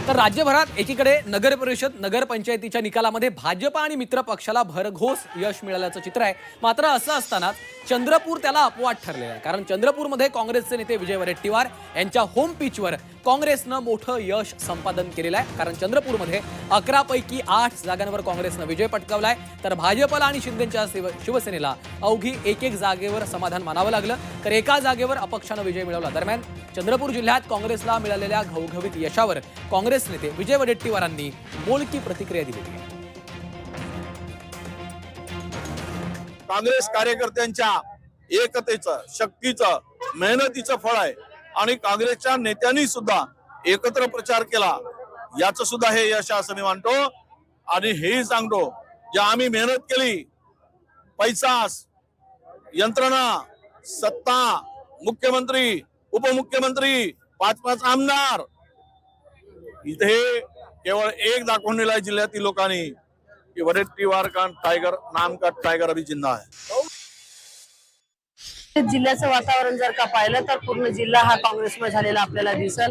तर राज्यभरात एकीकडे नगर परिषद नगरपंचायतीच्या निकालामध्ये भाजप आणि मित्र पक्षाला भरघोस यश मिळाल्याचं चित्र आहे। मात्र असं असताना चंद्रपूर त्याला अपवाद ठरलेला आहे, कारण चंद्रपूरमध्ये काँग्रेसचे नेते विजय वडेट्टीवार यांच्या होम पिचवर काँग्रेसनं मोठं यश संपादन केलेलं आहे। कारण चंद्रपूरमध्ये 11 पैकी 8 जागांवर काँग्रेसनं विजय पटकावलाय, तर भाजपला आणि शिंदेच्या शिवसेनेला अवघी एक जागेवर समाधान मानावं लागलं, तर एका जागेवर अपक्षानं विजय मिळवला। दरम्यान चंद्रपूर जिल्ह्यात काँग्रेसला मिळालेल्या घवघवीत यशावर काँग्रेस नेते विजय वडेट्टीवारांनी बोलकी प्रतिक्रिया दिली आहे। काँग्रेस कार्यकर्त्यांच्या एकतेचं, शक्तीचं, मेहनतीचं फळ आहे आणि काँग्रेसच्या नेत्यांनी सुद्धा एकत्र प्रचार केला, याचं सुद्धा हे यश असं मी मानतो। आणि हेही सांगतो, जे आम्ही मेहनत केली, पैसा, यंत्रणा, सत्ता, मुख्यमंत्री, उपमुख्यमंत्री, 5-5 आमदार, इथे केवळ एक दाखवून दिलाय जिल्ह्यातील लोकांनी कि वडेट्टीवार का टाइगर, नाम का टाइगर अभी जिंदा है। जिल्ह्याचं वातावरण जर का पाहिलं तर पूर्ण जिल्हा हा काँग्रेसमध्ये झालेला आपल्याला दिसल।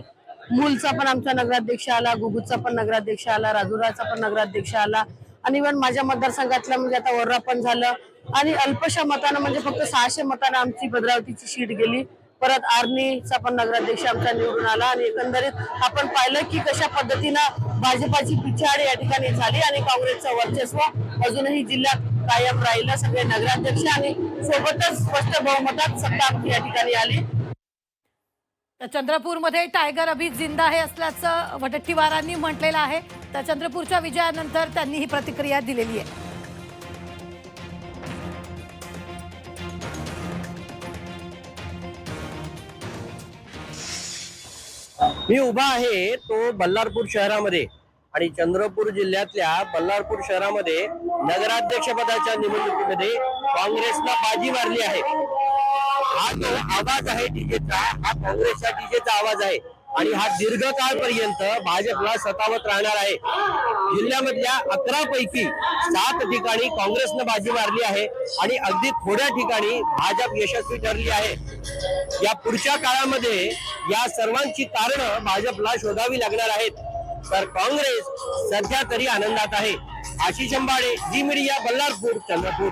मूलचा पण आमचा नगराध्यक्ष आला, गुगुचा पण नगराध्यक्ष आला, राजुराचा पण नगराध्यक्ष आला आणि इव्हन माझ्या मतदारसंघातला म्हणजे आता वर्रा पण झालं आणि अल्पशा मतानं म्हणजे फक्त 600 मतानं आमची भद्रावतीची सीट गेली। परत आर्नीचा पण नगराध्यक्ष आमचा निवडून आला आणि एकंदरीत आपण पाहिलं की कशा पद्धतीनं भाजपाची पिछाडी या ठिकाणी झाली आणि काँग्रेसचं वर्चस्व अजूनही जिल्ह्यात कायम राहिलं। सगळे नगराध्यक्ष आणि सोबतच स्पष्ट बहुमतात सत्ता आमची या ठिकाणी आली। तर चंद्रपूरमध्ये टायगर अभी जिंदा आहे असल्याचं वडेट्टीवारांनी म्हटलेलं आहे। तर चंद्रपूरच्या विजयानंतर त्यांनी ही प्रतिक्रिया दिलेली आहे। मी उभा आहे तो बल्लारपूर शहरामध्ये आणि चंद्रपूर जिल्ह्यातल्या बल्लारपूर शहरामध्ये नगराध्यक्ष पदाच्या निवडणुकीमध्ये काँग्रेसला बाजी मारली आहे। हा जो आवाज आहे डीजेचा, हा काँग्रेसचा डीजेचा आवाज आहे आणि हा दीर्घकाळपर्यंत भाजपला सतावत राहणार आहे। जिल्ह्यामधल्या 11 पैकी 7 ठिकाणी काँग्रेसनं बाजी मारली आहे आणि अगदी थोड्या ठिकाणी भाजप यशस्वी ठरली आहे। या पुढच्या काळामध्ये या सर्वांची कारणं भाजपला शोधावी लागणार आहेत। तर काँग्रेस सध्या तरी आनंदात आहे। आशिष अंबाडे, झी मीडिया, बल्लारपूर, चंद्रपूर।